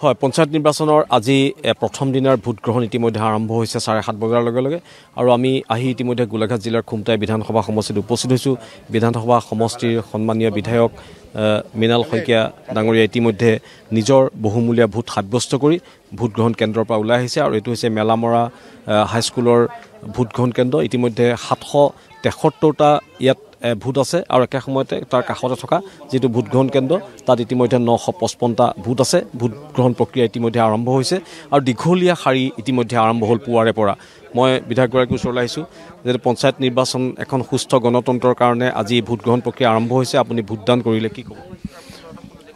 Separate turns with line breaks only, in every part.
হয়, পঞ্চায়ত নিৰ্বাচনৰ আজি প্ৰথম দিনাৰ ভোটগ্ৰহণ ইতিমধ্যে আৰম্ভ হৈছে 7:30 বজাৰ লগে লগে আৰু আমি আহি ইতিমধ্যে গোলাঘাট জিলাৰ খুমটাই বিধানসভা সমষ্টিত উপস্থিত হৈছোঁ। বিধানসভা সমষ্টিৰ সন্মানীয় বিধায়ক মৃণাল শইকীয়া ডাঙৰীয়া ইতিমধ্যে নিজৰ বহুমূলীয়া ভোট সাব্যস্ত কৰি ভোটগ্ৰহণ কেন্দ্ৰৰ পৰা ওলাই আহিছে আৰু এইটো হৈছে মেলামৰা হাইস্কুলৰ ভোটগ্ৰহণ কেন্দ্ৰ। ইতিমধ্যে 773টা ইয়াত ভোট আছে আৰু একে সময়তে তাৰ কাষতে থকা যিটো ভোটগ্ৰহণ কেন্দ্ৰ তাত ইতিমধ্যে 955টা ভোট আছে। ভোটগ্ৰহণ প্ৰক্ৰিয়া ইতিমধ্যে আৰম্ভ হৈছে আৰু দীঘলীয়া শাৰী ইতিমধ্যে আৰম্ভ হ'ল পুৱাৰে পৰা। মই বিধায়কগৰাকীৰ ওচৰলৈ আহিছোঁ যে পঞ্চায়ত নিৰ্বাচন এখন সুস্থ গণতন্ত্ৰৰ কাৰণে আজি ভোটগ্ৰহণ প্ৰক্ৰিয়া আৰম্ভ হৈছে। আপুনি ভোটদান কৰিলে, কি ক'ব?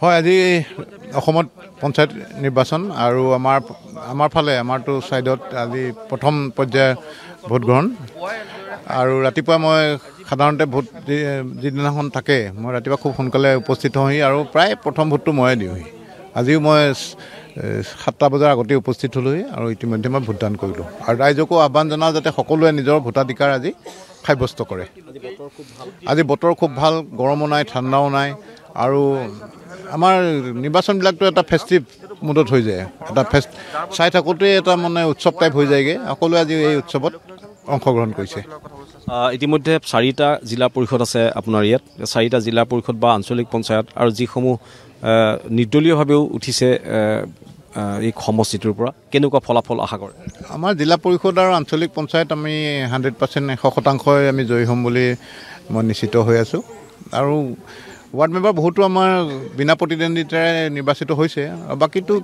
হয়, আজি অসমত পঞ্চায়ত নিৰ্বাচন আৰু আমাৰ ফালে আমাৰটো ছাইডত আজি প্ৰথম পৰ্যায়ৰ ভোটগ্ৰহণ আৰু ৰাতিপুৱা মই সাধাৰণতে ভোট যিদিনাখন থাকে মই ৰাতিপুৱা খুব সোনকালে উপস্থিত হওঁহি আৰু প্ৰায় প্ৰথম ভোটটো ময়ে দিওঁহি। আজিও মই 7টা বজাৰ আগতে উপস্থিত হ'লোহি আৰু ইতিমধ্যে মই ভোটদান কৰিলোঁ আৰু ৰাইজকো আহ্বান জনাওঁ যাতে সকলোৱে নিজৰ ভোটাধিকাৰ আজি সাব্যস্ত কৰে। আজি বতৰ খুব ভাল, গৰমো নাই, ঠাণ্ডাও নাই আৰু আমাৰ নিৰ্বাচনবিলাকতো এটা ফেষ্টিভ মুডত হৈ যায়, এটা চাই থাকোঁতেই এটা মানে উৎসৱ টাইপ হৈ যায়গৈ। সকলোৱে আজি এই উৎসৱত অংশগ্ৰহণ কৰিছে।
ইতিমধ্যে 4টা জিলা পৰিষদ আছে আপোনাৰ ইয়াত, 4টা জিলা পৰিষদ বা আঞ্চলিক পঞ্চায়ত আৰু যিসমূহ নিৰ্দলীয়ভাৱেও উঠিছে এই সমষ্টিটোৰ পৰা, কেনেকুৱা ফলাফল আশা কৰে?
আমাৰ জিলা পৰিষদ আৰু আঞ্চলিক পঞ্চায়ত আমি 100% 100% আমি জয়ী হ'ম বুলি মই নিশ্চিত হৈ আছোঁ আৰু ৱাৰ্ড মেম্বাৰ বহুতো আমাৰ বিনা প্ৰতিদ্বন্দ্বিতাৰে নিৰ্বাচিত হৈছে আৰু বাকীটো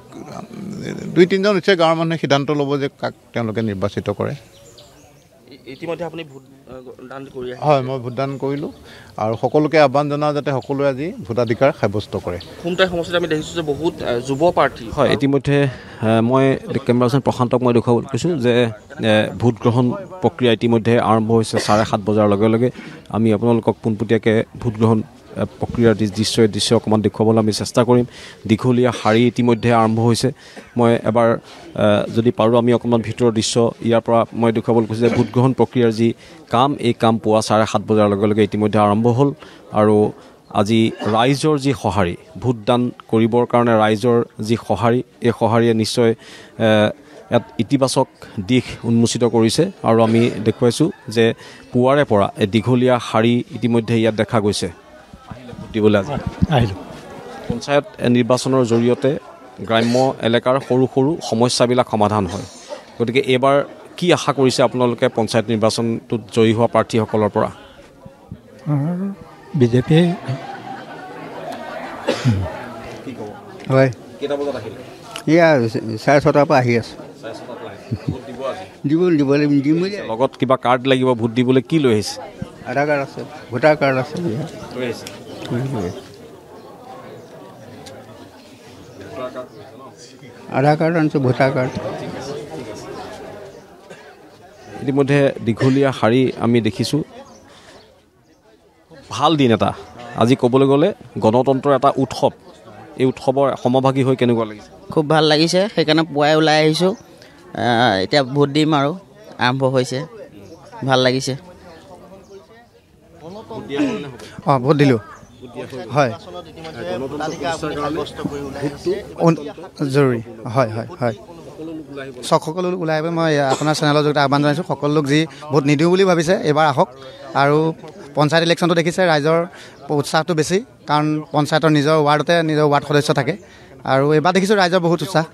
2-3জন নিশ্চয় গাঁৱৰ মানুহে সিদ্ধান্ত ল'ব যে কাক তেওঁলোকে নিৰ্বাচিত কৰে।
ইতিমধ্যে আপুনি ভোটদান কৰি
হয়, মই ভোটদান কৰিলোঁ আৰু সকলোকে আহ্বান জনাওঁ যাতে সকলোৱে আজি ভোটাধিকাৰ সাব্যস্ত কৰে।
খুমটাই সমষ্টিত আমি দেখিছোঁ যে বহুত যুৱ প্ৰাৰ্থী হয়। ইতিমধ্যে মই কেমেৰা পাৰ্চন প্ৰশান্তক মই দেখুৱাবলৈ কৈছোঁ যে ভোটগ্ৰহণ প্ৰক্ৰিয়া ইতিমধ্যে আৰম্ভ হৈছে 7:30 বজাৰ লগে লগে। আমি আপোনালোকক পোনপটীয়াকৈ ভোটগ্ৰহণ প্ৰক্ৰিয়াৰ দৃশ্য অকণমান দেখুৱাবলৈ আমি চেষ্টা কৰিম। দীঘলীয়া শাৰী ইতিমধ্যে আৰম্ভ হৈছে। মই এবাৰ যদি পাৰোঁ আমি অকণমান ভিতৰৰ দৃশ্য ইয়াৰ পৰা মই দেখুৱাবলৈ কৈছোঁ যে ভোটগ্ৰহণ প্ৰক্ৰিয়াৰ যি কাম, এই কাম পুৱা 7:30 বজাৰ লগে লগে ইতিমধ্যে আৰম্ভ হ'ল আৰু আজি ৰাইজৰ যি সঁহাৰি, ভোটদান কৰিবৰ কাৰণে ৰাইজৰ যি সঁহাৰি, এই সঁহাৰিয়ে নিশ্চয় ইয়াত ইতিবাচক দিশ উন্মোচিত কৰিছে আৰু আমি দেখুৱাইছোঁ যে পুৱাৰে পৰা এই দীঘলীয়া শাৰী ইতিমধ্যে ইয়াত দেখা গৈছে। দিবলৈ আজি
আহিলোঁ।
পঞ্চায়ত নিৰ্বাচনৰ জৰিয়তে গ্ৰাম্য এলেকাৰ সৰু সৰু সমস্যাবিলাক সমাধান হয়। গতিকে এইবাৰ কি আশা কৰিছে আপোনালোকে পঞ্চায়ত নিৰ্বাচনটোত জয়ী হোৱা প্ৰাৰ্থীসকলৰ পৰা?
বিজেপি।
কি ক'ব?
হয়,
কেইটা বজাত আহিলে?
এয়া 6:30 পৰা আহি আছোঁ। দিম
লগত কিবা কাৰ্ড লাগিব ভোট দিবলৈ, কি লৈ আহিছে?
আধাৰ কাৰ্ড আছে, ভোটাৰ কাৰ্ড আছে।
লৈ আহিছে
আধাৰ কাৰ্ড আনিছোঁ, ভোটাৰ কাৰ্ড।
ইতিমধ্যে দীঘলীয়া শাৰী আমি দেখিছোঁ। ভাল দিন এটা আজি, ক'বলৈ গ'লে গণতন্ত্ৰৰ এটা উৎসৱ। এই উৎসৱৰ সমভাগী হৈ কেনেকুৱা লাগিছে?
খুব ভাল লাগিছে, সেইকাৰণে পুৱাই ওলাই আহিছোঁ। এতিয়া ভোট দিম আৰু আৰম্ভ হৈছে, ভাল লাগিছে।
অঁ, ভোট দিলোঁ। হয়, জৰুৰী। হয় হয় হয়, সকলো লোক ওলাই আহিব। মই আপোনাৰ চেনেলৰ জৰিয়তে আহ্বান জনাইছোঁ, সকলো লোক যি ভোট নিদিওঁ বুলি ভাবিছে এইবাৰ আহক। আৰু পঞ্চায়ত ইলেকশ্যনটো দেখিছে ৰাইজৰ উৎসাহটো বেছি, কাৰণ পঞ্চায়তৰ নিজৰ ৱাৰ্ড সদস্য থাকে আৰু এইবাৰ দেখিছোঁ ৰাইজৰ বহুত উৎসাহ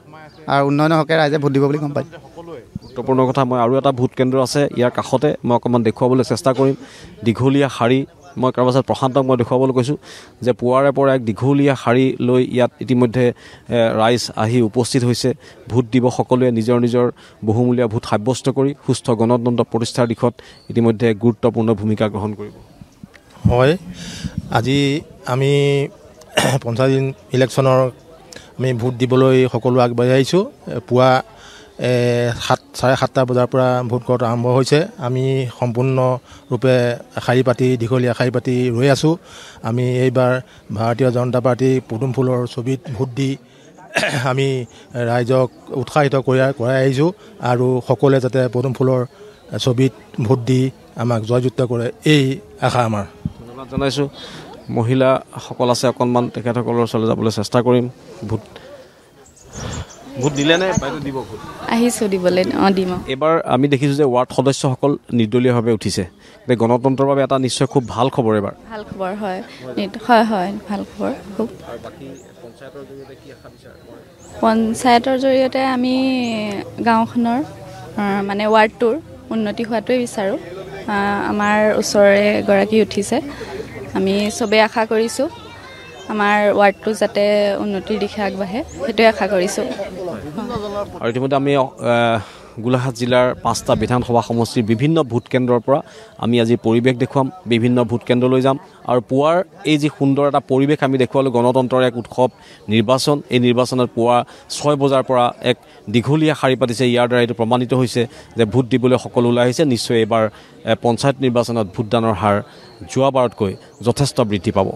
আৰু উন্নয়নৰ হকে ৰাইজে ভোট দিব বুলি গম পায়।
গুৰুত্বপূৰ্ণ কথা, মই আৰু এটা ভোট কেন্দ্ৰ আছে ইয়াৰ কাষতে, মই অকণমান দেখুৱাবলৈ চেষ্টা কৰিম। দীঘলীয়া শাৰী, মই কাৰোবাৰ পাছত প্ৰশান্তক মই দেখুৱাবলৈ কৈছোঁ যে পুৱাৰে পৰা এক দীঘলীয়া শাৰী লৈ ইয়াত ইতিমধ্যে ৰাইজ আহি উপস্থিত হৈছে। ভোট দিব সকলোৱে নিজৰ নিজৰ বহুমূলীয়া ভোট সাব্যস্ত কৰি সুস্থ গণতন্ত্ৰ প্ৰতিষ্ঠাৰ দিশত ইতিমধ্যে গুৰুত্বপূৰ্ণ ভূমিকা গ্ৰহণ কৰিব।
হয়, আজি আমি পঞ্চায়ত ইলেকশ্যনৰ আমি ভোট দিবলৈ সকলো আগবাঢ়ি আহিছোঁ। পুৱা 7:30 বজাৰ পৰা ভোট গণনা আৰম্ভ হৈছে। আমি সম্পূৰ্ণৰূপে দীঘলীয়া শাৰী পাতি ৰৈ আছোঁ। আমি এইবাৰ ভাৰতীয় জনতা পাৰ্টি পদুম ফুলৰ ছবিত ভোট দি আমি ৰাইজক উৎসাহিত কৰাই আহিছোঁ আৰু সকলোৱে যাতে পদুম ফুলৰ ছবিত ভোট দি আমাক জয়যুক্ত কৰে, এই আশা আমাৰ।
ধন্যবাদ জনাইছোঁ। মহিলাসকল আছে, অকণমান তেখেতসকলৰ ওচৰলৈ যাবলৈ চেষ্টা কৰিম। ভোট ভোট দিলে নে বাইদেউ দিব ভোট
আহিছোঁ দিবলৈ দিম
এবাৰ আমি দেখিছোঁ যে ৱাৰ্ড সদস্যসকল নিৰ্দলীয়ভাৱে উঠিছে গণতন্ত্ৰৰ বাবে এটা নিশ্চয় খুব ভাল খবৰ এবাৰ
ভাল খবৰ হয় হয় হয় ভাল খবৰ খুব পঞ্চায়তৰ জৰিয়তে আমি গাঁওখনৰ মানে ৱাৰ্ডটোৰ উন্নতি হোৱাটোৱে বিচাৰোঁ আমাৰ ওচৰৰে এগৰাকী উঠিছে আমি চবেই আশা কৰিছোঁ আমাৰ ৱাৰ্ডটো যাতে উন্নতিৰ দিশে আগবাঢ়ে সেইটোৱে আশা কৰিছোঁ
আৰু ইতিমধ্যে আমি গোলাঘাট জিলাৰ 5টা বিধানসভা সমষ্টিৰ বিভিন্ন ভোট কেন্দ্ৰৰ পৰা আমি আজি পৰিৱেশ দেখুৱাম বিভিন্ন ভোট কেন্দ্ৰলৈ যাম আৰু পুৱাৰ এই যি সুন্দৰ এটা পৰিৱেশ আমি দেখুৱালোঁ গণতন্ত্ৰৰ এক উৎসৱ নিৰ্বাচন এই নিৰ্বাচনত পুৱা 6 বজাৰ পৰা এক দীঘলীয়া শাৰী পাতিছে ইয়াৰ দ্বাৰা এইটো প্ৰমাণিত হৈছে যে ভোট দিবলৈ সকলো ওলাই আহিছে নিশ্চয় এইবাৰ পঞ্চায়ত নিৰ্বাচনত ভোটদানৰ হাৰ যোৱাবাৰতকৈ যথেষ্ট বৃদ্ধি পাব